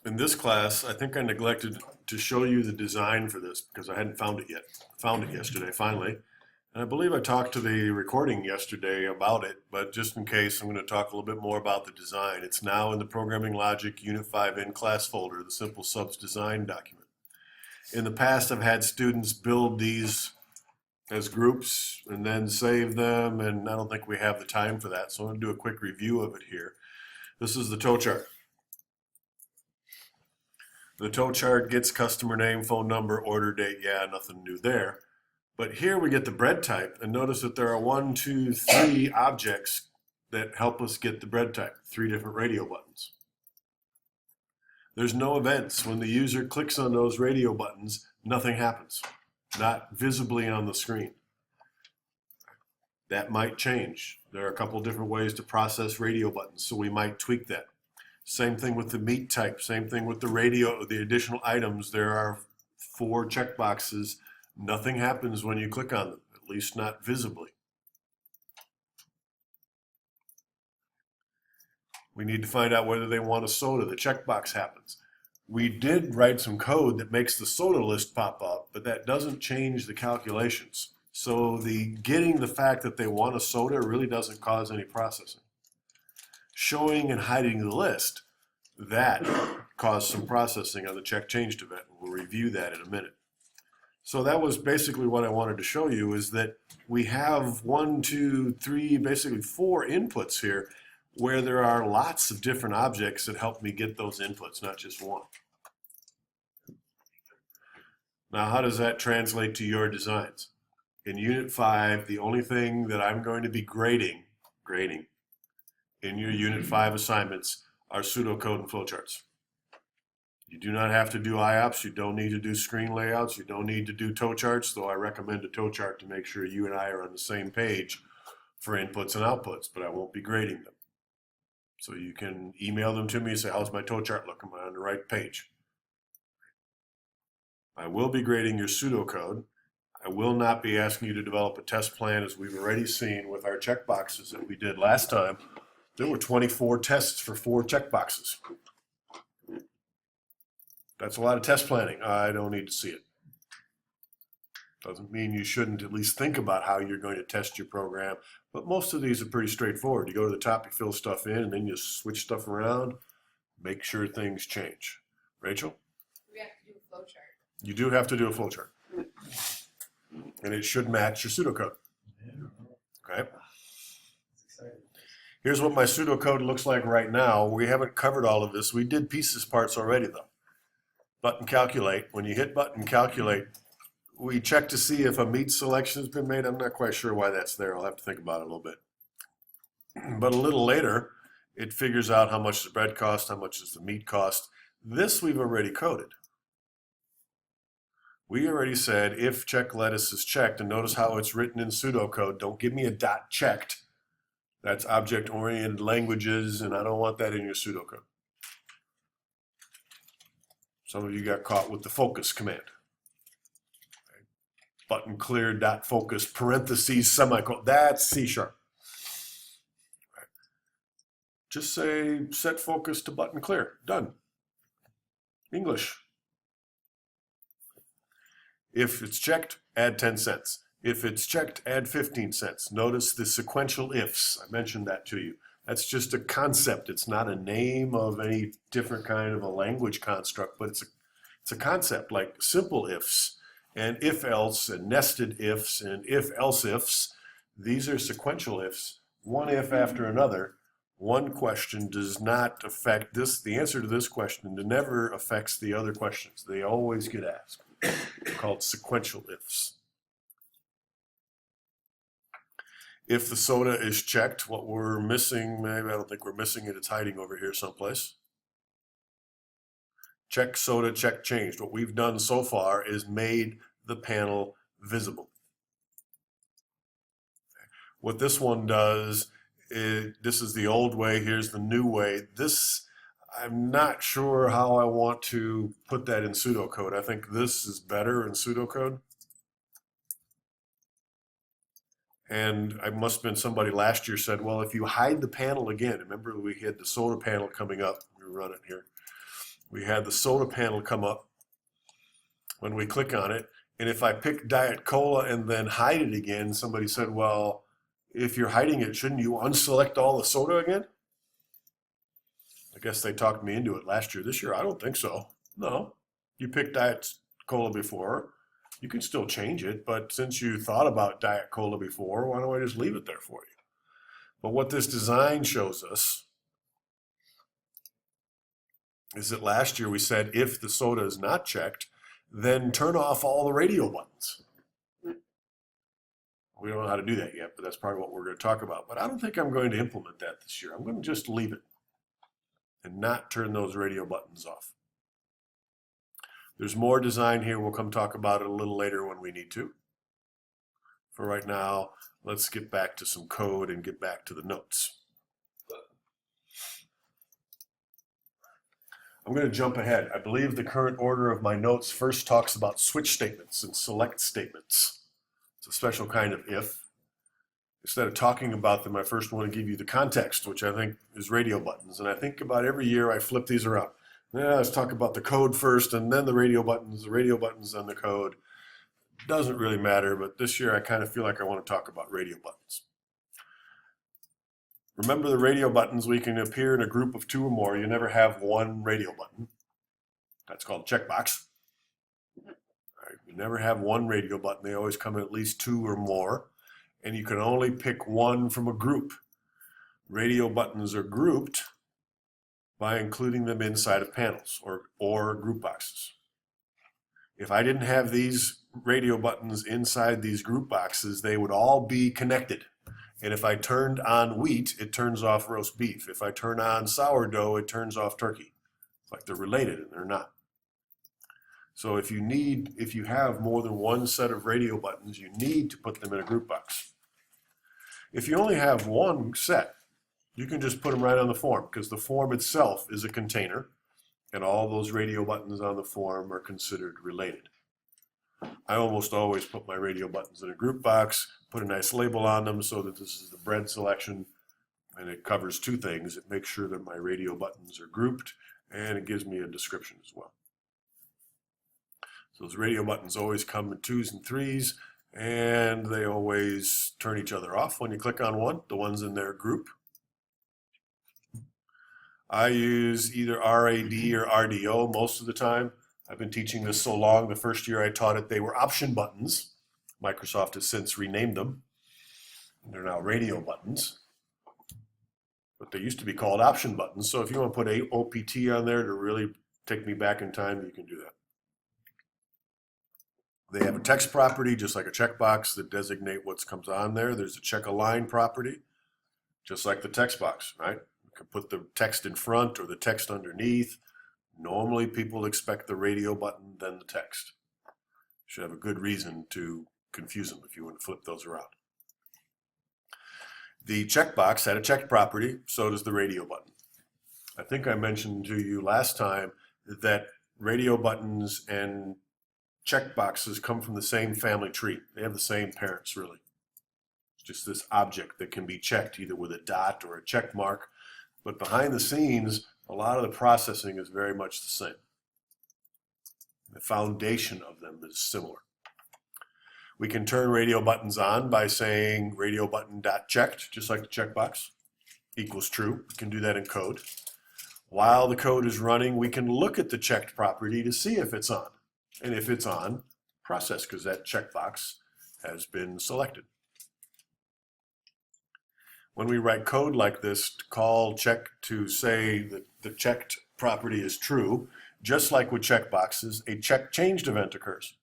In this class, I think I neglected to show you the design for this because I hadn't found it yet. Found it yesterday, finally. And I believe I talked to the recording yesterday about it, but just in case, I'm going to talk a little bit more about the design. It's now in the Programming Logic Unit 5 in class folder, the Simple Subs design document. In the past, I've had students build these as groups and then save them, and I don't think we have the time for that, so I'm going to do a quick review of it here. This is the tow chart. The tow chart gets customer name, phone number, order date. Yeah, nothing new there. But here we get the bread type, and notice that there are 1, 2, 3 objects that help us get the bread type, 3 different radio buttons. There's no events. When the user clicks on those radio buttons, nothing happens, not visibly on the screen. That might change. There are a couple different ways to process radio buttons, so we might tweak that. Same thing with the meat type, same thing with the radio, the additional items. There are 4 checkboxes. Nothing happens when you click on them, at least not visibly. We need to find out whether they want a soda. The checkbox happens. We did write some code that makes the soda list pop up, but that doesn't change the calculations. So getting the fact that they want a soda really doesn't cause any processing. Showing and hiding the list, that caused some processing on the check changed event. We'll review that in a minute. So that was basically what I wanted to show you, is that we have 1, 2, 3, basically 4 inputs here where there are lots of different objects that help me get those inputs, not just one. Now, how does that translate to your designs? In Unit 5, the only thing that I'm going to be grading in your Unit 5 assignments are pseudocode and flowcharts. You do not have to do IOPS, you don't need to do screen layouts, you don't need to do tow charts, though I recommend a tow chart to make sure you and I are on the same page for inputs and outputs, but I won't be grading them. So you can email them to me and say, how's my tow chart look? Am I on the right page? I will be grading your pseudocode. I will not be asking you to develop a test plan, as we've already seen with our checkboxes that we did last time. There were 24 tests for 4 checkboxes. That's a lot of test planning. I don't need to see it. Doesn't mean you shouldn't at least think about how you're going to test your program, but most of these are pretty straightforward. You go to the top, you fill stuff in, and then you switch stuff around, make sure things change. Rachel? We have to do a flow chart. You do have to do a flowchart. And it should match your pseudocode. Okay? Here's what my pseudocode looks like right now. We haven't covered all of this. We did pieces parts already, though. Button calculate. When you hit button calculate, we check to see if a meat selection has been made. I'm not quite sure why that's there. I'll have to think about it a little bit. But a little later, it figures out how much the bread cost, how much does the meat cost. This we've already coded. We already said if check lettuce is checked, and notice how it's written in pseudocode. Don't give me a dot checked. That's object-oriented languages, and I don't want that in your pseudocode. Some of you got caught with the focus command. Okay. Button clear dot focus parentheses semicolon. That's C#. Right. Just say set focus to button clear. Done. English. If it's checked, add 10 cents. If it's checked, add 15 cents. Notice the sequential ifs. I mentioned that to you. That's just a concept. It's not a name of any different kind of a language construct, but it's a concept like simple ifs and if else and nested ifs and if else ifs. These are sequential ifs, one if after another. One question does not affect this. The answer to this question never affects the other questions. They always get asked. They're called sequential ifs. If the soda is checked, what we're missing, maybe I don't think we're missing it, it's hiding over here someplace. Check soda, check changed. What we've done so far is made the panel visible. What this one does, this is the old way, here's the new way. This, I'm not sure how I want to put that in pseudocode. I think this is better in pseudocode. And I must have been somebody last year said, well, if you hide the panel again, remember we had the soda panel coming up, we were running here. we had the soda panel come up when we click on it. And if I pick Diet Cola and then hide it again, somebody said, well, if you're hiding it, shouldn't you unselect all the soda again? I guess they talked me into it last year. This year, I don't think so. No, you picked Diet Cola before. You can still change it, but since you thought about Diet Cola before, why don't I just leave it there for you? But what this design shows us is that last year we said if the soda is not checked, then turn off all the radio buttons. We don't know how to do that yet, but that's part of what we're going to talk about. But I don't think I'm going to implement that this year. I'm going to just leave it and not turn those radio buttons off. There's more design here. We'll come talk about it a little later when we need to. For right now, let's get back to some code and get back to the notes. I'm going to jump ahead. I believe the current order of my notes first talks about switch statements and select statements. It's a special kind of if. Instead of talking about them, I first want to give you the context, which I think is radio buttons. And I think about every year I flip these around. Let's talk about the code first and then the radio buttons, then the code. Doesn't really matter, but this year I kind of feel like I want to talk about radio buttons. Remember the radio buttons, we can appear in a group of 2 or more. You never have one radio button. That's called a checkbox. Right, you never have one radio button. They always come in at least 2 or more. And you can only pick one from a group. Radio buttons are grouped by including them inside of panels or group boxes. If I didn't have these radio buttons inside these group boxes, they would all be connected. And if I turned on wheat, it turns off roast beef. If I turn on sourdough, it turns off turkey. It's like they're related and they're not. So if you have more than one set of radio buttons, you need to put them in a group box. If you only have one set, you can just put them right on the form because the form itself is a container and all those radio buttons on the form are considered related. I almost always put my radio buttons in a group box, put a nice label on them so that this is the bread selection, and it covers 2 things. It makes sure that my radio buttons are grouped and it gives me a description as well. So those radio buttons always come in 2s and 3s. And they always turn each other off when you click on one, the ones in their group. I use either RAD or RDO most of the time. I've been teaching this so long, the first year I taught it, they were option buttons. Microsoft has since renamed them. They're now radio buttons. But they used to be called option buttons. So if you want to put a OPT on there to really take me back in time, you can do that. They have a text property, just like a checkbox, that designate what comes on there. There's a check align property, just like the text box, right? You can put the text in front or the text underneath. Normally, people expect the radio button, then the text. You should have a good reason to confuse them if you want to flip those around. The checkbox had a check property, so does the radio button. I think I mentioned to you last time that radio buttons and checkboxes come from the same family tree. They have the same parents, really. It's just this object that can be checked either with a dot or a check mark. But behind the scenes, a lot of the processing is very much the same. The foundation of them is similar. We can turn radio buttons on by saying radio button.checked, just like the checkbox, equals true. We can do that in code. While the code is running, we can look at the checked property to see if it's on. And if it's on, process, because that checkbox has been selected. When we write code like this, to call check to say that the checked property is true, just like with checkboxes, a check changed event occurs.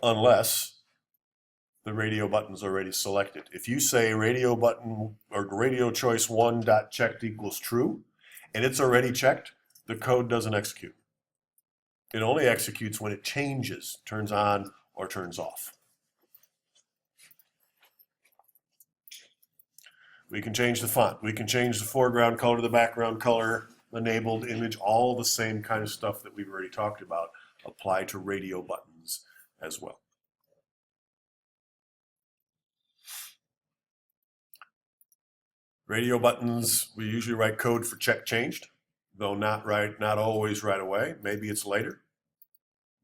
Unless the radio button's already selected. If you say radio button or radio choice 1.checked equals true, and it's already checked, the code doesn't execute. It only executes when it changes, turns on or turns off. We can change the font. We can change the foreground color, the background color, enabled image, all the same kind of stuff that we've already talked about apply to radio buttons as well. Radio buttons, we usually write code for check changed. though not always right away. Maybe it's later.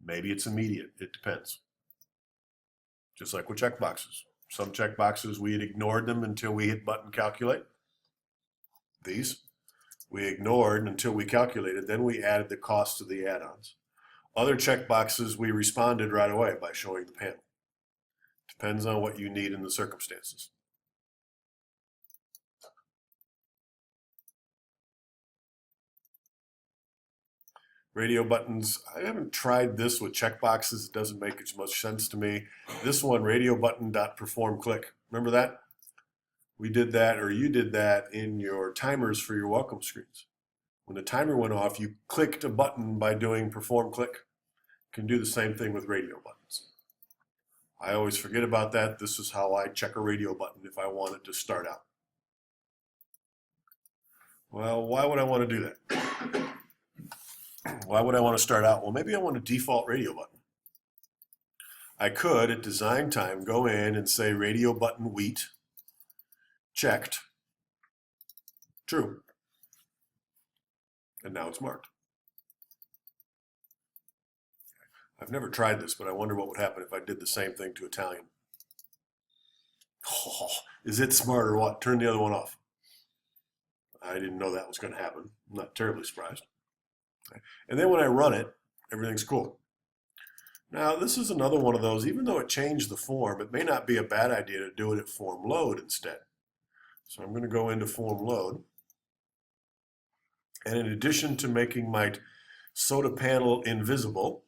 Maybe it's immediate. It depends. Just like with checkboxes. Some checkboxes, we had ignored them until we hit button calculate. These, we ignored until we calculated, then we added the cost of the add-ons. Other checkboxes, we responded right away by showing the panel. Depends on what you need in the circumstances. Radio buttons, I haven't tried this with checkboxes. It doesn't make as much sense to me. This one, radio button.perform click. Remember that? We did that, or you did that in your timers for your welcome screens. When the timer went off, you clicked a button by doing perform click. You can do the same thing with radio buttons. I always forget about that. This is how I check a radio button if I want it to start out. Well, why would I want to do that? Why would I want to start out? Well, maybe I want a default radio button. I could, at design time, go in and say radio button wheat, checked, true. And now it's marked. I've never tried this, but I wonder what would happen if I did the same thing to Italian. Oh, is it smart or what? Turn the other one off. I didn't know that was going to happen. I'm not terribly surprised. And then when I run it, everything's cool. Now, this is another one of those, even though it changed the form, it may not be a bad idea to do it at form load instead. So I'm going to go into form load. And in addition to making my soda panel invisible,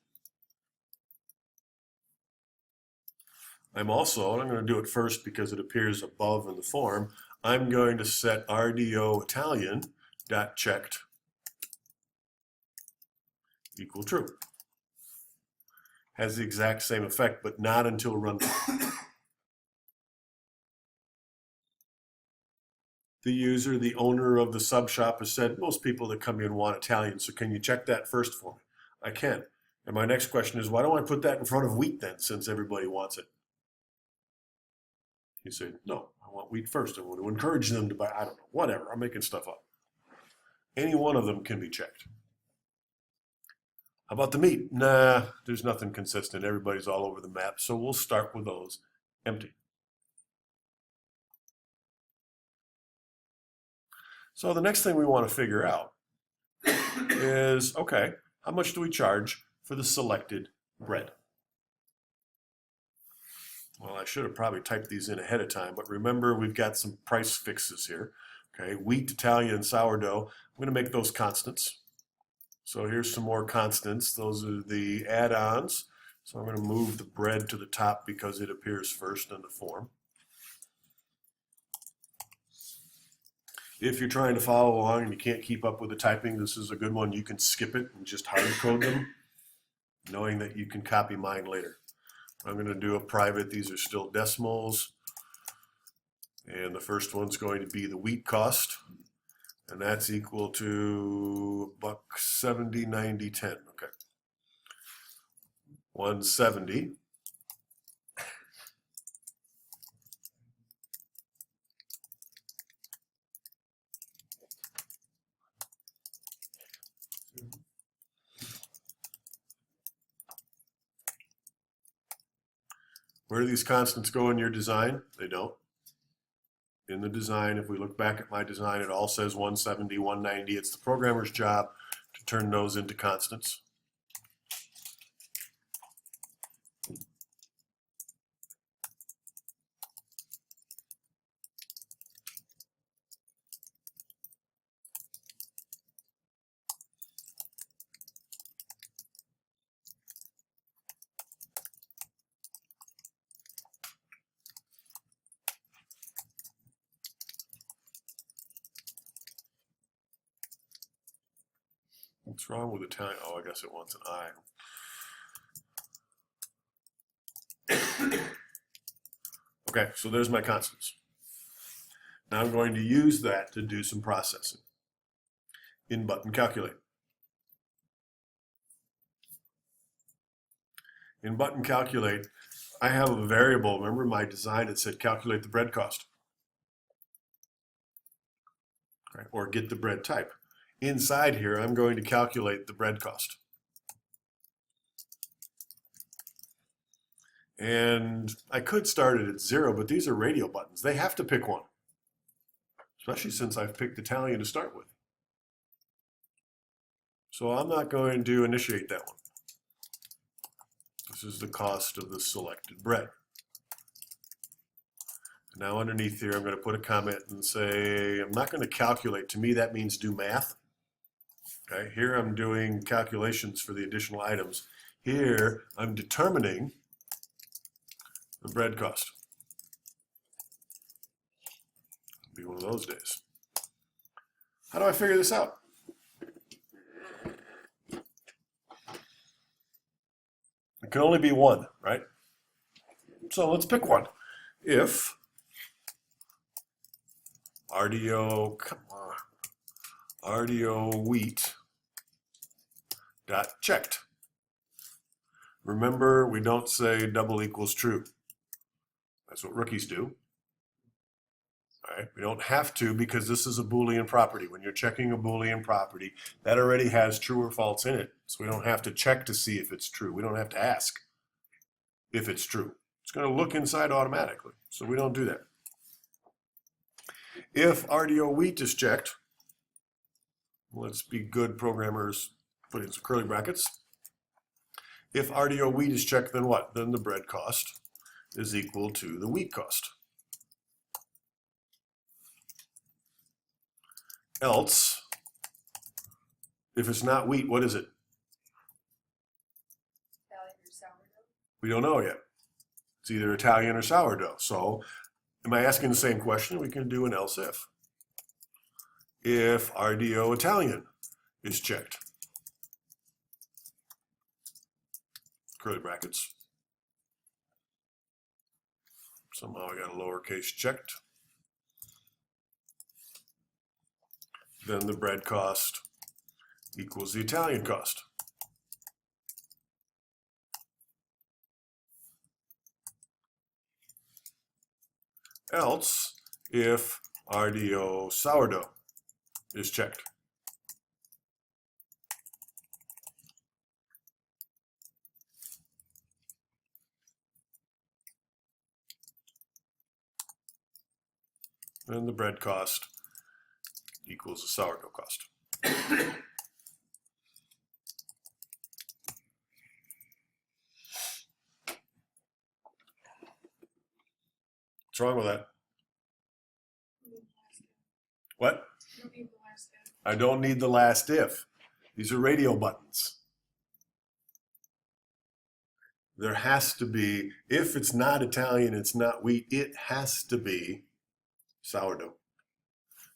I'm also, and I'm going to do it first because it appears above in the form, I'm going to set RDO Italian dot checked equal true. Has the exact same effect, but not until runtime. The user, the owner of the sub shop, has said, most people that come in want Italian, so can you check that first for me? I can. And my next question is, why don't I put that in front of wheat then, since everybody wants it? You say, no, I want wheat first. I want to encourage them to buy, I don't know, whatever. I'm making stuff up. Any one of them can be checked. How about the meat? Nah, there's nothing consistent. Everybody's all over the map, so we'll start with those empty. So the next thing we want to figure out is, okay, how much do we charge for the selected bread? Well, I should have probably typed these in ahead of time, but remember we've got some price fixes here. Okay, wheat, Italian, and sourdough. I'm going to make those constants. So here's some more constants. Those are the add-ons. So I'm going to move the bread to the top because it appears first in the form. If you're trying to follow along and you can't keep up with the typing, this is a good one. You can skip it and just hard code them, knowing that you can copy mine later. I'm going to do a private. These are still decimals. And the first one's going to be the wheat cost. And that's equal to $1.70, 90, 10. Okay. 170. Where do these constants go in your design? They don't. In the design, if we look back at my design, it all says 170, 190. It's the programmer's job to turn those into constants. What's wrong with Italian? Oh, I guess it wants an I. Okay, so there's my constants. Now I'm going to use that to do some processing in button calculate. In button calculate, I have a variable. Remember my design, it said calculate the bread cost. Right, or get the bread type. inside here, I'm going to calculate the bread cost. And I could start it at 0, but these are radio buttons. They have to pick one, especially since I've picked Italian to start with. So I'm not going to initiate that one. This is the cost of the selected bread. Now underneath here, I'm going to put a comment and say, I'm not going to calculate. To me, that means do math. Okay, here I'm doing calculations for the additional items. Here, I'm determining the bread cost. It'll be one of those days. How do I figure this out? It can only be one, right? So let's pick one. If RDO, come on, RDO wheat dot checked. Remember, we don't say double equals true. That's what rookies do. All right, we don't have to because this is a Boolean property. When you're checking a Boolean property, that already has true or false in it. So we don't have to check to see if it's true. We don't have to ask if it's true. It's going to look inside automatically. So we don't do that. If RDO wheat is checked, let's be good programmers, put in some curly brackets. If RDO wheat is checked, then what? Then the bread cost is equal to the wheat cost. Else, if it's not wheat, what is it? Italian or sourdough? We don't know yet. It's either Italian or sourdough. So, am I asking the same question? We can do an else if. If RDO Italian is checked. Curly brackets. Somehow I got a lowercase checked. Then the bread cost equals the Italian cost. Else, if RDO sourdough is checked. Then the bread cost equals the sourdough cost. What's wrong with that? What? You don't need the last step. I don't need the last if. These are radio buttons. There has to be, if it's not Italian, it's not wheat, it has to be sourdough.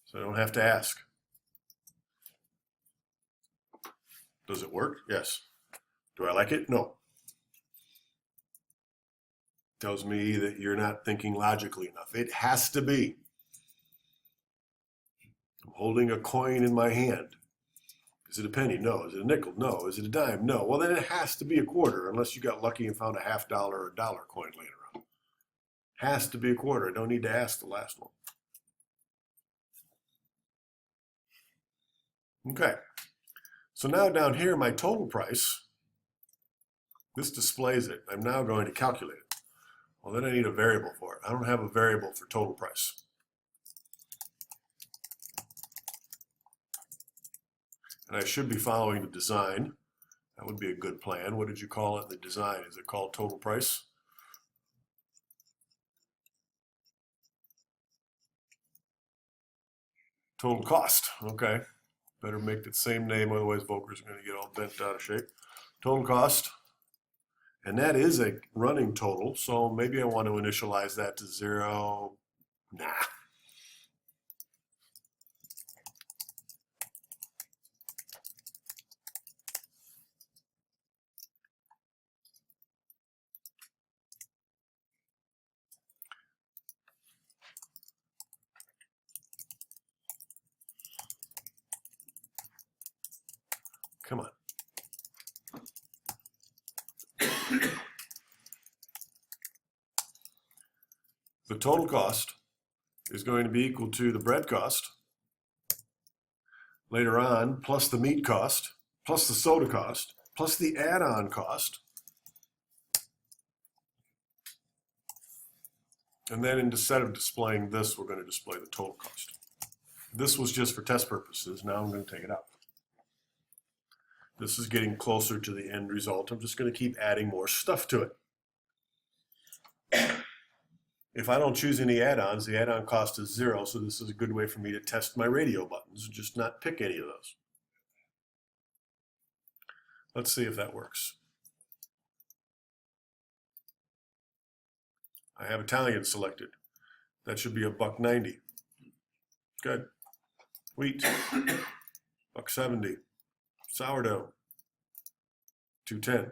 So I don't have to ask. Does it work? Yes. Do I like it? No. Tells me that you're not thinking logically enough. It has to be. I'm holding a coin in my hand. Is it a penny? No. Is it a nickel? No. Is it a dime? No. Well, then it has to be a quarter, unless you got lucky and found a $50 or $1 coin later on. Has to be a quarter. I don't need to ask the last one. Okay. So now down here, my total price, this displays it. I'm now going to calculate it. Well, then I need a variable for it. I don't have a variable for total price. And I should be following the design. That would be a good plan. What did you call it in the design? Is it called total price? Total cost. Okay. Better make the same name, otherwise Volker's going to get all bent out of shape. Total cost. And that is a running total, so maybe I want to initialize that to 0. Nah. Come on. The total cost is going to be equal to the bread cost later on, plus the meat cost, plus the soda cost, plus the add-on cost. And then instead of displaying this, we're going to display the total cost. This was just for test purposes. Now I'm going to take it out. This is getting closer to the end result. I'm just going to keep adding more stuff to it. If I don't choose any add-ons, the add-on cost is 0, so this is a good way for me to test my radio buttons, just not pick any of those. Let's see if that works. I have Italian selected. That should be $1.90. Good. Wheat, $1.70. Sourdough, $2.10.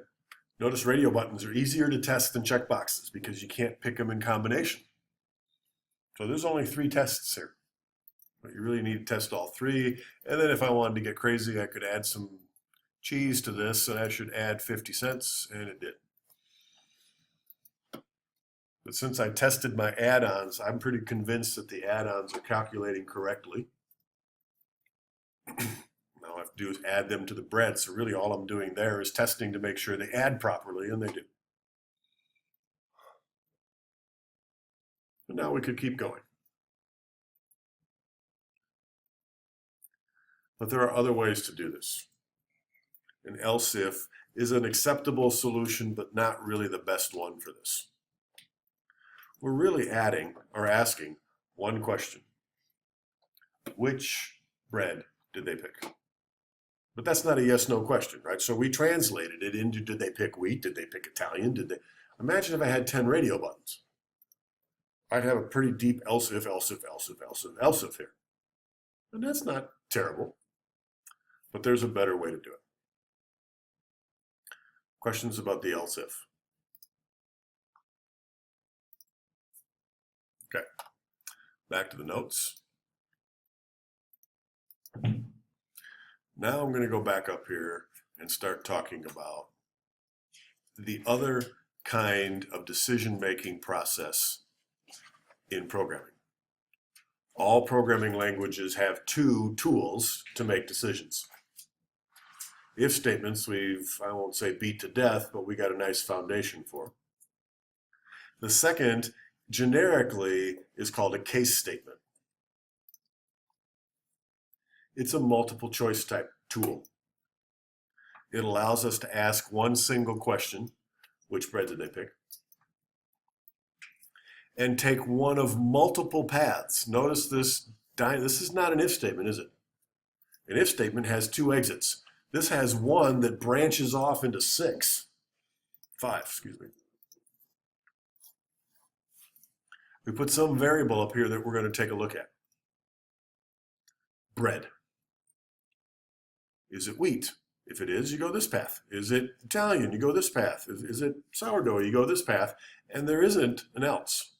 Notice radio buttons are easier to test than checkboxes because you can't pick them in combination. So there's only 3 tests here. But you really need to test all 3. And then if I wanted to get crazy, I could add some cheese to this, and I should add 50 cents, and it did. But since I tested my add-ons, I'm pretty convinced that the add-ons are calculating correctly. All I have to do is add them to the bread, so really all I'm doing there is testing to make sure they add properly, and they do. But now we could keep going. But there are other ways to do this. An else if is an acceptable solution, but not really the best one for this. We're really adding or asking one question. Which bread did they pick? But that's not a yes/no question, right? So we translated it into, did they pick wheat? Did they pick Italian? Did they? Imagine if I had 10 radio buttons. I'd have a pretty deep else if, else if, else if, else if, else if here. And that's not terrible, but there's a better way to do it. Questions about the else if? Okay, back to the notes. Now I'm going to go back up here and start talking about the other kind of decision-making process in programming. All programming languages have 2 tools to make decisions. If statements, I won't say beat to death, but we got a nice foundation for. The second, generically, is called a case statement. It's a multiple choice type tool. It allows us to ask one single question, which bread did they pick? And take one of multiple paths. Notice this is not an if statement, is it? An if statement has 2 exits. This has one that branches off into 5, excuse me. We put some variable up here that we're going to take a look at. Bread. Is it wheat? If it is, you go this path. Is it Italian? You go this path. Is it sourdough? You go this path. And there isn't an else.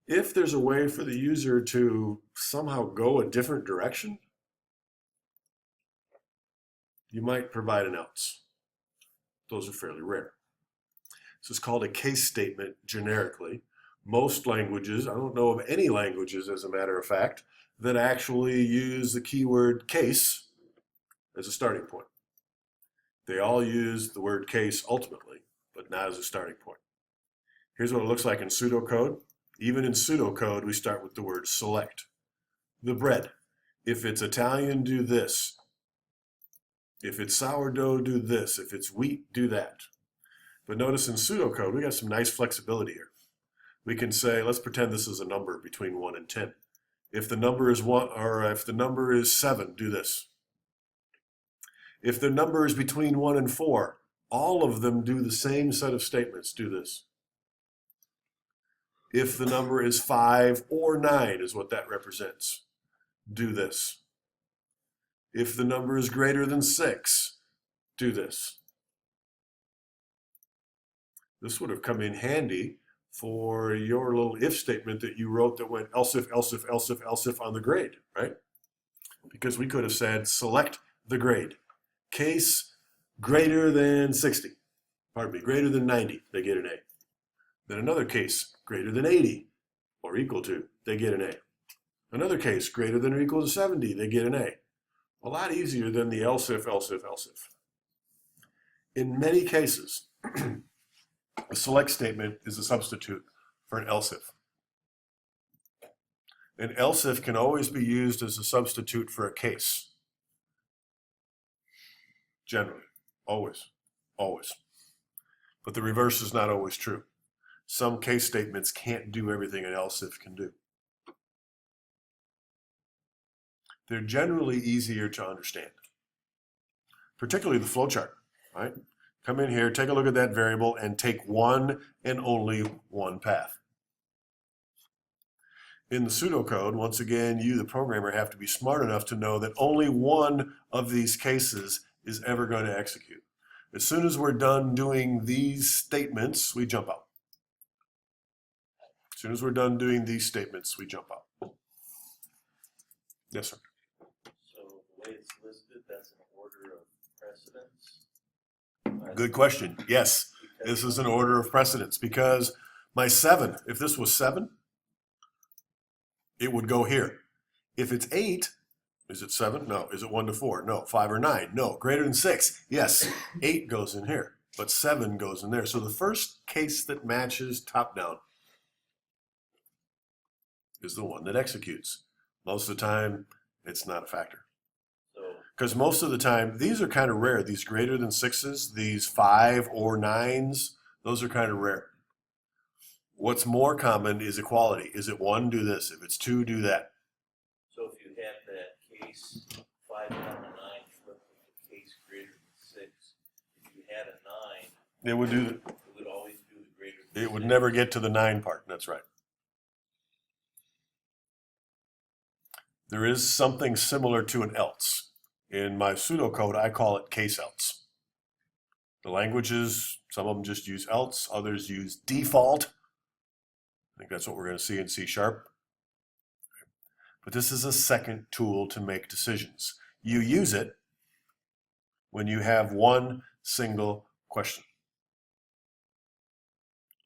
If there's a way for the user to somehow go a different direction, you might provide an else. Those are fairly rare. This is called a case statement generically. Most languages, I don't know of any languages as a matter of fact, that actually use the keyword case as a starting point. They all use the word case ultimately, but not as a starting point. Here's what it looks like in pseudocode. Even in pseudocode, we start with the word select. The bread. If it's Italian, do this. If it's sourdough, do this. If it's wheat, do that. But notice in pseudocode, we got some nice flexibility here. We can say, let's pretend this is a number between 1 and 10. If the number is 1, or if the number is 7, do this. If the number is between 1 and 4, all of them do the same set of statements, do this. If the number is 5 or 9 is what that represents, do this. If the number is greater than 6, do this. This would have come in handy for your little if statement that you wrote that went else if, else if, else if, else if on the grade, right? Because we could have said select the grade. Case greater than 60, greater than 90, they get an A. Then another case greater than 80 or equal to, they get an A. Another case, greater than or equal to 70, they get an A. A lot easier than the else if, else if, else if. In many cases, a select statement is a substitute for an else if. An else if can always be used as a substitute for a case. Generally, always, always. But the reverse is not always true. Some case statements can't do everything an else if can do. They're generally easier to understand, particularly the flowchart, right? Come in here, take a look at that variable, and take one and only one path. In the pseudocode, once again, you, the programmer, have to be smart enough to know that only one of these cases is ever going to execute. As soon as we're done doing these statements, we jump out. As soon as we're done doing these statements, we jump out. Yes, sir. So the way it's listed, that's an order of precedence? Good question. Yes, this is an order of precedence because my 7, if this was 7, it would go here. If it's 8, is it 7? No. Is it 1 to 4? No. 5 or 9? No. Greater than 6? Yes. 8 goes in here, but 7 goes in there. So the first case that matches top down is the one that executes. Most of the time, it's not a factor. Because most of the time, these are kind of rare. These greater than 6s, these 5 or 9s, those are kind of rare. What's more common is equality. Is it 1, do this. If it's 2, do that. So if you had that case 5, 9, flip with the case greater than 6, if you had a 9, It would do. it would always do the greater than 6. It would never get to the 9 part. That's right. There is something similar to an else. In my pseudocode, I call it case else. The languages, some of them just use else, others use default. I think that's what we're going to see in C#. But this is a second tool to make decisions. You use it when you have one single question.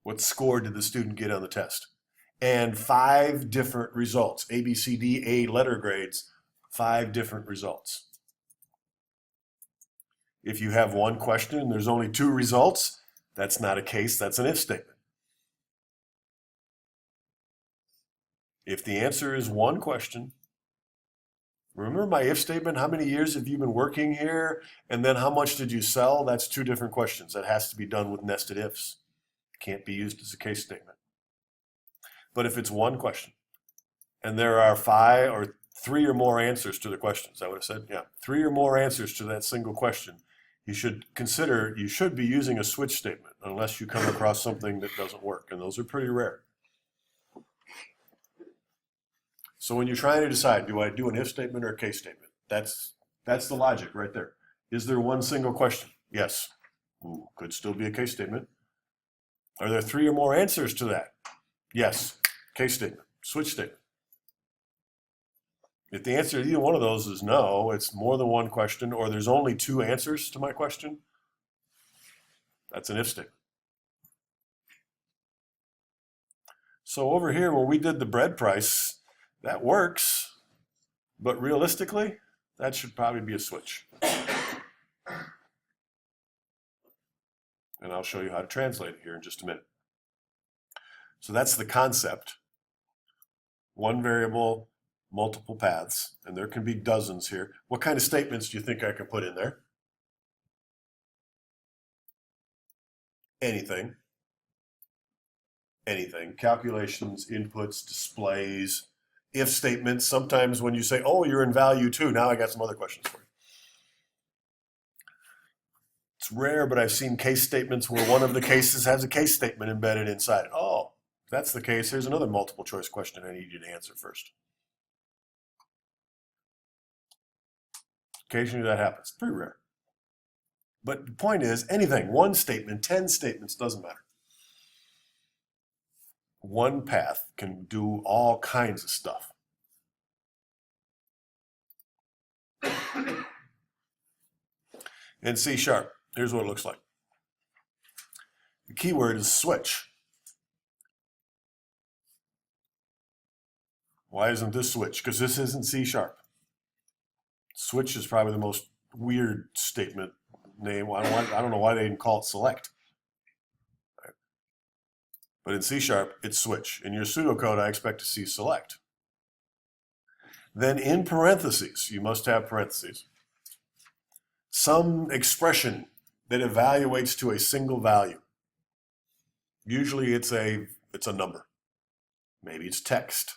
What score did the student get on the test? And 5 different results. A, B, C, D, A letter grades, 5 different results. If you have one question and there's only 2 results, that's not a case, that's an if statement. If the answer is one question, remember my if statement, how many years have you been working here? And then how much did you sell? That's 2 different questions. That has to be done with nested ifs. Can't be used as a case statement. But if it's one question, and there are 5 or 3 or more answers to the question, is that what I said? Yeah, 3 or more answers to that single question, you should consider, you should be using a switch statement unless you come across something that doesn't work, and those are pretty rare. So when you're trying to decide, do I do an if statement or a case statement? That's the logic right there. Is there one single question? Yes. Ooh, could still be a case statement. Are there 3 or more answers to that? Yes. Case statement. Switch statement. If the answer to either one of those is no, it's more than one question, or there's only 2 answers to my question, that's an if statement. So over here, when we did the bread price, that works, but realistically, that should probably be a switch. And I'll show you how to translate it here in just a minute. So that's the concept. One variable, multiple paths, and there can be dozens here. What kind of statements do you think I could put in there? Anything. Anything. Calculations, inputs, displays, if statements. Sometimes when you say, oh, you're in value 2, now I got some other questions for you. It's rare, but I've seen case statements where one of the cases has a case statement embedded inside it. Oh, if that's the case, here's another multiple choice question I need you to answer first. Occasionally that happens. Pretty rare. But the point is, anything, one statement, 10 statements, doesn't matter. One path can do all kinds of stuff. In C#, here's what it looks like. The keyword is switch. Why isn't this switch? Because this isn't C sharp. Switch is probably the most weird statement name. I don't know why they didn't call it select. But in C sharp, it's switch. In your pseudocode, I expect to see select. Then in parentheses, you must have parentheses, some expression that evaluates to a single value. Usually it's a number. Maybe it's text.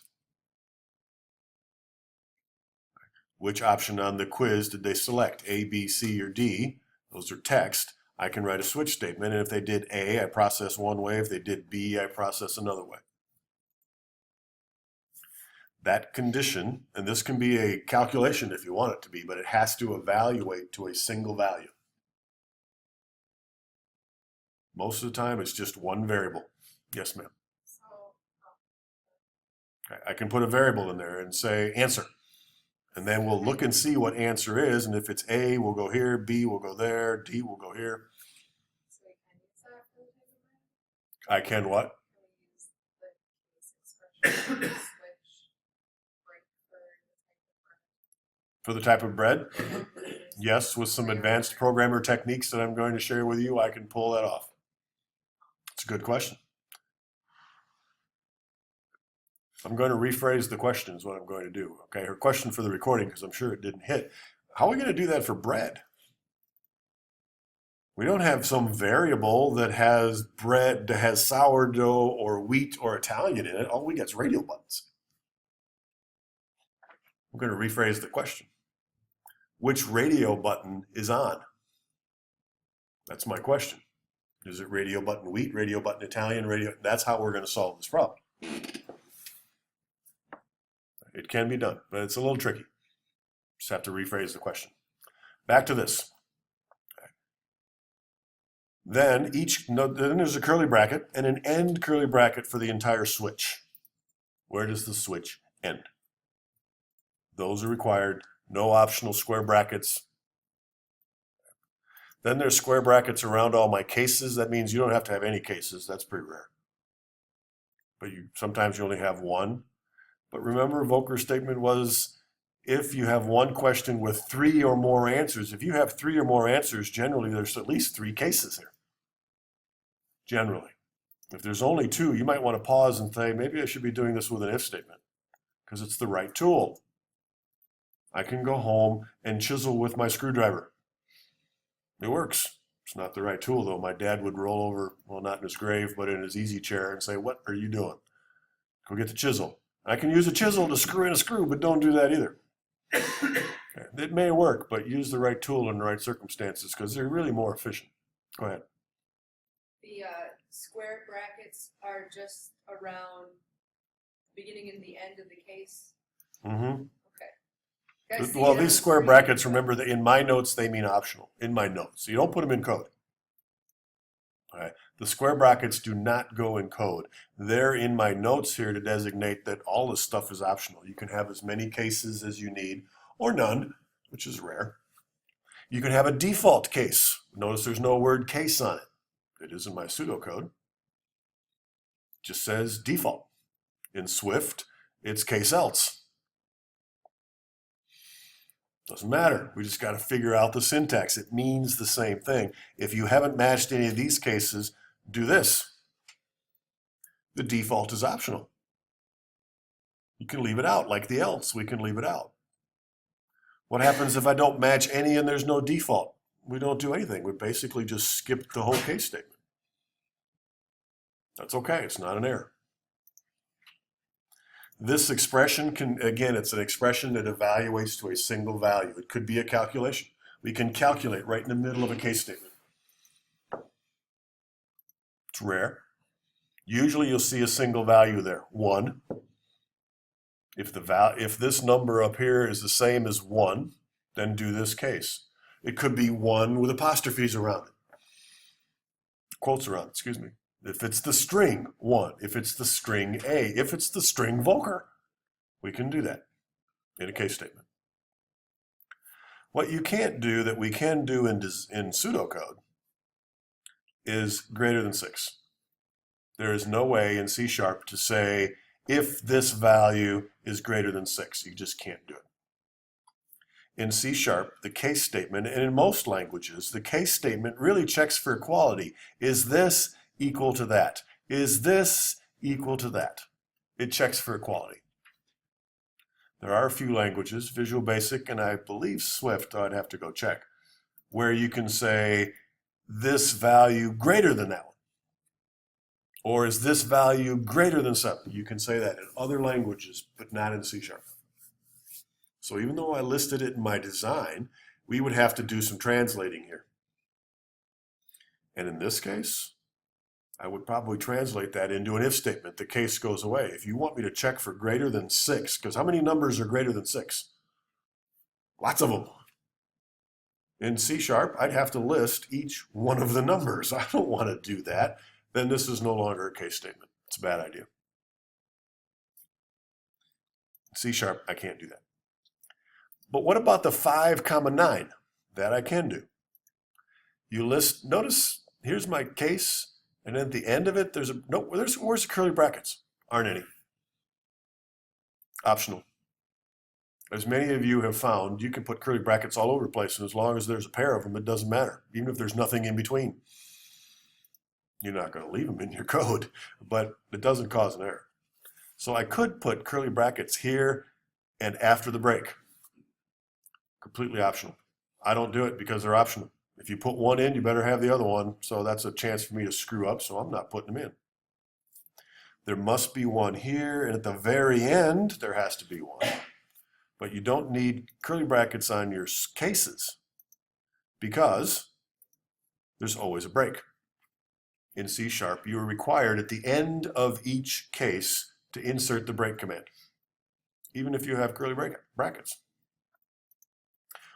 Which option on the quiz did they select? A, B, C, or D? Those are text. I can write a switch statement, and if they did A, I process one way. If they did B, I process another way. That condition, and this can be a calculation if you want it to be, but it has to evaluate to a single value. Most of the time, it's just one variable. Yes, ma'am. So, Okay, I can put a variable in there and say answer. And then we'll look and see what answer is, and if it's A, we'll go here, B, we'll go there, D, we'll go here. so we can use that for the type of brand? I can what? Can we use the case expression to switch break for the type of brand? For the type of bread? Yes, with some advanced programmer techniques that I'm going to share with you, I can pull that off. It's a good question. I'm going to rephrase the question is what I'm going to do. Okay, her question for the recording, because I'm sure it didn't hit. How are we going to do that for bread? We don't have some variable that has bread, that has sourdough or wheat or Italian in it. All we get is radio buttons. I'm going to rephrase the question. Which radio button is on? That's my question. Is it radio button wheat, radio button Italian, radio? That's how we're going to solve this problem. It can be done, but it's a little tricky. Just have to rephrase the question. Back to this. Then then there's a curly bracket and an end curly bracket for the entire switch. Where does the switch end? Those are required. No optional square brackets. Then there's square brackets around all my cases. That means you don't have to have any cases. That's pretty rare. But sometimes you only have one. But remember, Volker's statement was if you have one question with 3 or more answers. If you have 3 or more answers, generally there's at least 3 cases here. Generally. If there's only 2, you might want to pause and say, maybe I should be doing this with an if statement because it's the right tool. I can go home and chisel with my screwdriver. It works. It's not the right tool, though. My dad would roll over, well, not in his grave, but in his easy chair and say, what are you doing? Go get the chisel. I can use a chisel to screw in a screw, but don't do that either. It may work, but use the right tool in the right circumstances because they're really more efficient. Go ahead. The square brackets are just around the beginning and the end of the case. Mm-hmm. Okay. I see Well, it on these square screen. brackets, remember that in my notes, they mean optional. In my notes. So you don't put them in code. All right. The square brackets do not go in code. They're in my notes here to designate that all this stuff is optional. You can have as many cases as you need, or none, which is rare. You can have a default case. Notice there's no word case on it. It is in my pseudocode. It just says default. In Swift, it's case else. Doesn't matter. We just got to figure out the syntax. It means the same thing. If you haven't matched any of these cases, do this. The default is optional. You can leave it out, like the else. We can leave it out. What happens if I don't match any and there's no default? We don't do anything. We basically just skip the whole case statement. That's okay. It's not an error. This expression can, again, it's an expression that evaluates to a single value. It could be a calculation. We can calculate right in the middle of a case statement. It's rare. Usually you'll see a single value there, 1. If this number up here is the same as 1, then do this case. It could be 1 with apostrophes around it. Quotes around it, excuse me. If it's the string, 1. If it's the string A. If it's the string Volker, we can do that in a case statement. What you can't do that we can do in pseudocode is greater than 6. There is no way in C# to say if this value is greater than 6. You just can't do it. In C#, the case statement, and in most languages, the case statement really checks for equality. Is this equal to that? Is this equal to that? It checks for equality. There are a few languages, Visual Basic and I believe Swift, I'd have to go check, where you can say this value greater than that one. Or is this value greater than 7? You can say that in other languages, but not in C#. So even though I listed it in my design, we would have to do some translating here. And in this case, I would probably translate that into an if statement. The case goes away. If you want me to check for greater than 6, because how many numbers are greater than 6? Lots of them. In C#, I'd have to list each one of the numbers. I don't want to do that. Then this is no longer a case statement. It's a bad idea. In C#, I can't do that. But what about the 5, 9? That I can do. You list, notice, here's my case, and at the end of it, where's the curly brackets? Aren't any. Optional. As many of you have found, you can put curly brackets all over the place, and as long as there's a pair of them, it doesn't matter, even if there's nothing in between. You're not going to leave them in your code, but it doesn't cause an error. So I could put curly brackets here and after the break. Completely optional. I don't do it because they're optional. If you put one in, you better have the other one. So that's a chance for me to screw up, so I'm not putting them in. There must be one here, and at the very end, there has to be one. But you don't need curly brackets on your cases because there's always a break. In C#, you are required at the end of each case to insert the break command, even if you have curly brackets.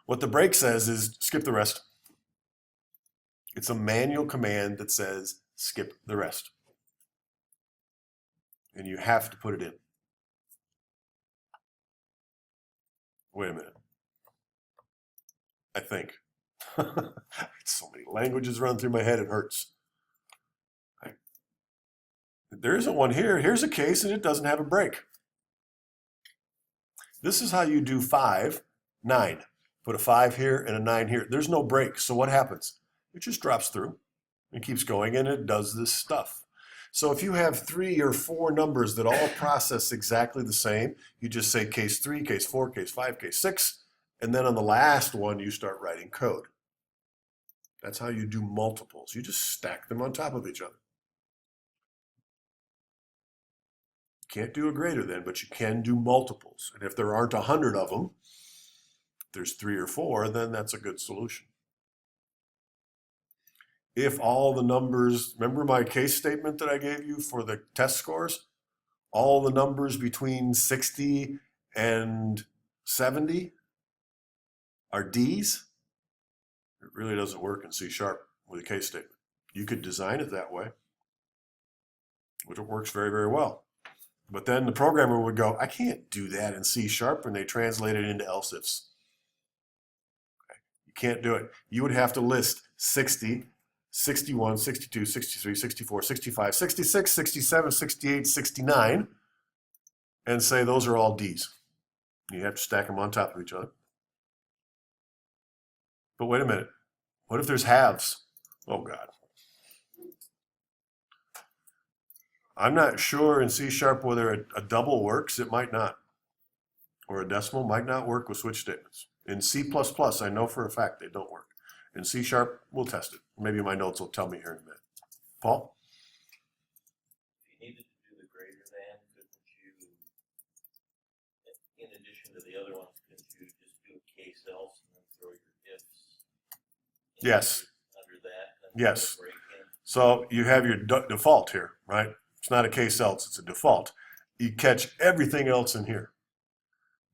What the break says is skip the rest. It's a manual command that says skip the rest. And you have to put it in. Wait a minute. I think. So many languages run through my head, it hurts. There isn't one here. Here's a case and it doesn't have a break. This is how you do 5, 9. Put a 5 here and a 9 here. There's no break. So what happens? It just drops through and keeps going, and it does this stuff. So if you have 3 or 4 numbers that all process exactly the same, you just say case 3, case 4, case 5, case 6, and then on the last one, you start writing code. That's how you do multiples. You just stack them on top of each other. You can't do a greater than, but you can do multiples. And if there aren't 100 of them, if there's 3 or 4, then that's a good solution. If all the numbers, remember my case statement that I gave you for the test scores? All the numbers between 60 and 70 are D's. It really doesn't work in C# with a case statement. You could design it that way, which works very, very well. But then the programmer would go, I can't do that in C#, and they translate it into else ifs. Okay. You can't do it. You would have to list 60, 61, 62, 63, 64, 65, 66, 67, 68, 69, and say those are all D's. You have to stack them on top of each other. But wait a minute. What if there's halves? Oh, God. I'm not sure in C# whether a double works. It might not. Or a decimal might not work with switch statements. In C++, I know for a fact they don't work. In C#, we'll test it. Maybe my notes will tell me here in a minute. Paul? If you needed to do the greater than, couldn't you, in addition to the other ones, couldn't you just do a case else and then throw your ifs? Yes. Under that? And Yes. break in? So you have your default here, right? It's not a case else, it's a default. You catch everything else in here.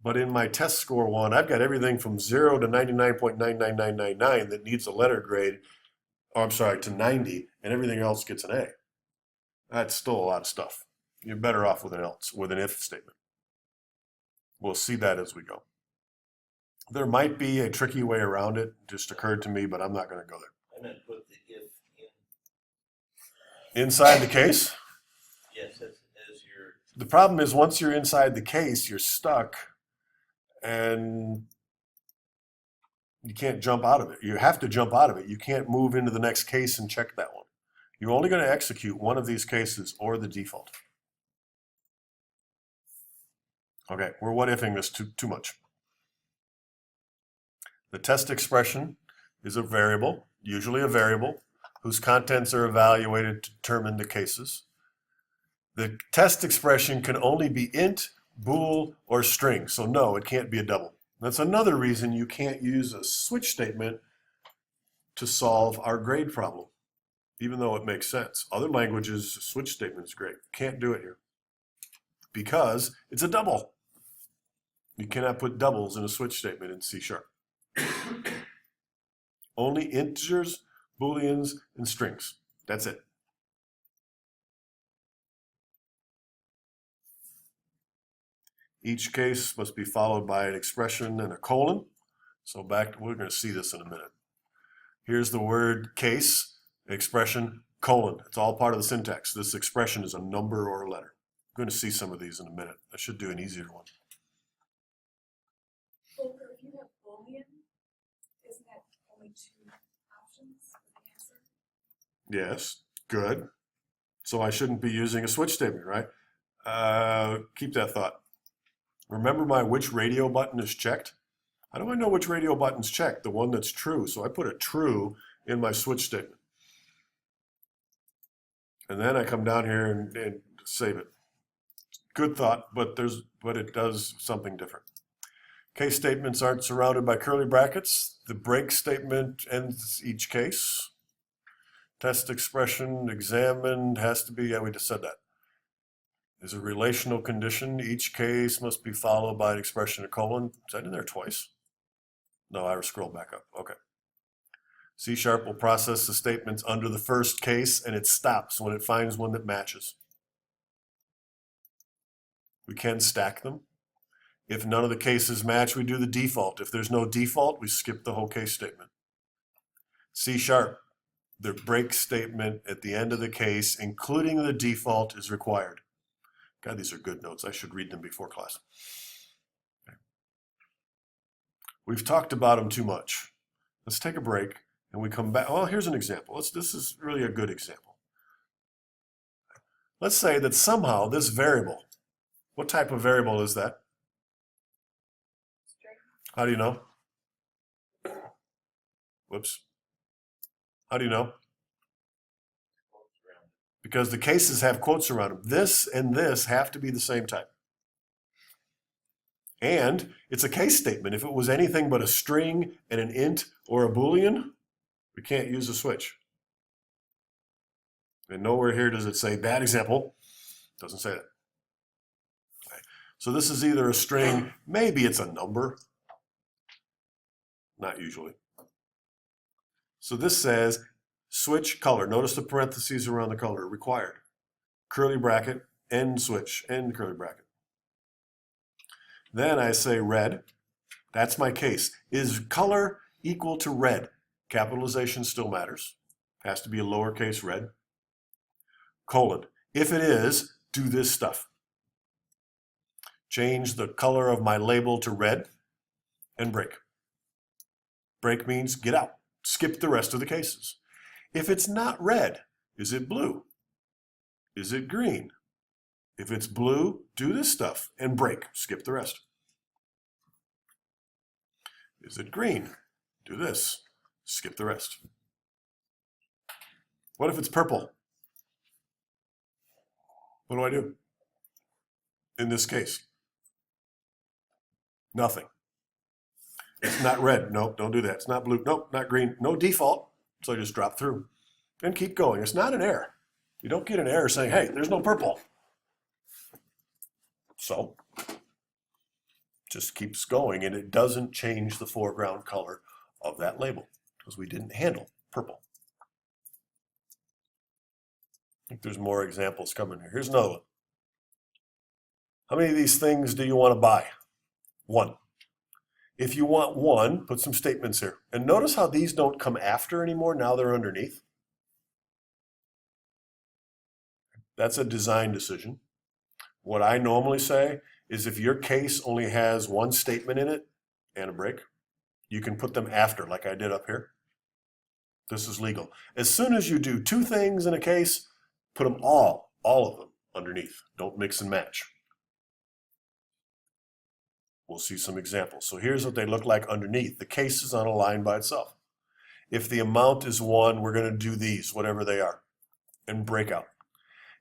But in my test score one, I've got everything from 0 to 99.99999 that needs a letter grade, or I'm sorry, to 90, and everything else gets an A. That's still a lot of stuff. You're better off with an else, with an if statement. We'll see that as we go. There might be a tricky way around it, just occurred to me, but I'm not going to go there. I'm going to put the if in. Inside the case? Yes, as your The problem is once you're inside the case, you're stuck and you can't jump out of it. You have to jump out of it. You can't move into the next case and check that one. You're only going to execute one of these cases or the default. Okay, we're what-ifing this too much. The test expression is a variable, usually a variable, whose contents are evaluated to determine the cases. The test expression can only be int, bool, or string, so no, it can't be a double. That's another reason you can't use a switch statement to solve our grade problem, even though it makes sense. Other languages, a switch statement is great. Can't do it here because it's a double. You cannot put doubles in a switch statement in C#. Only integers, booleans, and strings. That's it. Each case must be followed by an expression and a colon. So we're going to see this in a minute. Here's the word case, expression, colon. It's all part of the syntax. This expression is a number or a letter. I'm going to see some of these in a minute. I should do an easier one. Volker, if you have Boolean, isn't that only two options for the answer? Yes, good. So I shouldn't be using a switch statement, right? Keep that thought. Remember my which radio button is checked? How do I know which radio button's checked? The one that's true. So I put a true in my switch statement. And then I come down here and save it. Good thought, but it does something different. Case statements aren't surrounded by curly brackets. The break statement ends each case. Test expression examined has to be, yeah, we just said that. Is a relational condition. Each case must be followed by an expression, a colon. Is that in there twice? No, I scrolled back up. Okay. C# will process the statements under the first case, and it stops when it finds one that matches. We can stack them. If none of the cases match, we do the default. If there's no default, we skip the whole case statement. C#, the break statement at the end of the case, including the default, is required. God, these are good notes. I should read them before class. Okay. We've talked about them too much. Let's take a break and we come back. Well, here's an example. This is really a good example. Let's say that somehow this variable, what type of variable is that? String. How do you know? Whoops. How do you know? Because the cases have quotes around them. This and this have to be the same type. And it's a case statement. If it was anything but a string and an int or a boolean, we can't use a switch. And nowhere here does it say bad example. Doesn't say that. Okay. So this is either a string, maybe it's a number. Not usually. So this says switch color. Notice the parentheses around the color. Required. Curly bracket, end switch, end curly bracket. Then I say red. That's my case. Is color equal to red? Capitalization still matters. Has to be a lowercase red. Colon. If it is, do this stuff. Change the color of my label to red and break. Break means get out. Skip the rest of the cases. If it's not red, is it blue? Is it green? If it's blue, do this stuff and break. Skip the rest. Is it green? Do this. Skip the rest. What if it's purple? What do I do? In this case, nothing. It's not red. Nope, don't do that. It's not blue. Nope, not green. No default. So I just drop through and keep going. It's not an error. You don't get an error saying, hey, there's no purple. So just keeps going, and it doesn't change the foreground color of that label because we didn't handle purple. I think there's more examples coming here. Here's another one. How many of these things do you want to buy? One. If you want one, put some statements here. And notice how these don't come after anymore. Now they're underneath. That's a design decision. What I normally say is if your case only has one statement in it and a break, you can put them after, like I did up here. This is legal. As soon as you do two things in a case, put them all of them underneath. Don't mix and match. We'll see some examples. So here's what they look like underneath. The case is on a line by itself. If the amount is 1, we're going to do these, whatever they are, and break out.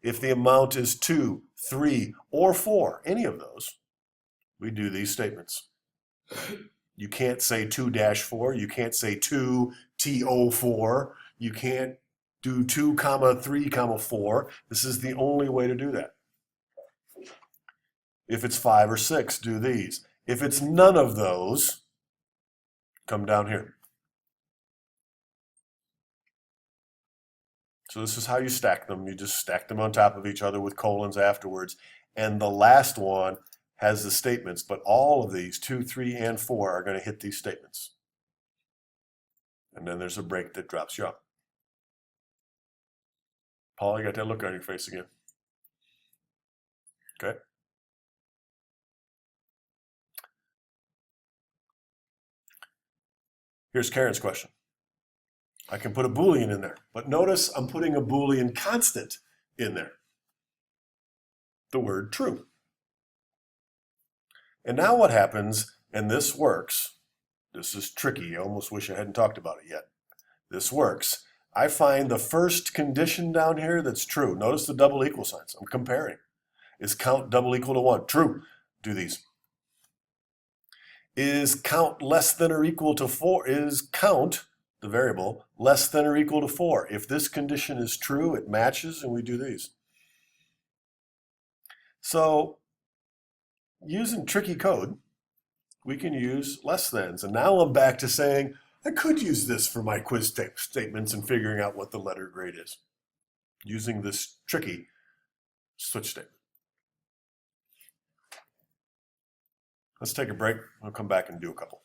If the amount is 2, 3, or 4, any of those, we do these statements. You can't say 2-4. You can't say 2TO4. You can't do 2, 3, 4. This is the only way to do that. If it's 5 or 6, do these. If it's none of those, come down here. So this is how you stack them. You just stack them on top of each other with colons afterwards. And the last one has the statements, but all of these, 2, 3, and 4, are going to hit these statements. And then there's a break that drops you out. Paul, you got that look on your face again. Okay. Here's Karen's question. I can put a Boolean in there, but notice I'm putting a Boolean constant in there. The word true. And now what happens, and this works, this is tricky, I almost wish I hadn't talked about it yet. This works. I find the first condition down here that's true. Notice the double equal signs. I'm comparing. Is count double equal to 1? True. Do these. Is count less than or equal to 4? Is count, the variable, less than or equal to 4? If this condition is true, it matches, and we do these. So, using tricky code, we can use less thans. And now I'm back to saying, I could use this for my quiz statements and figuring out what the letter grade is, using this tricky switch statement. Let's take a break. I'll come back and do a couple.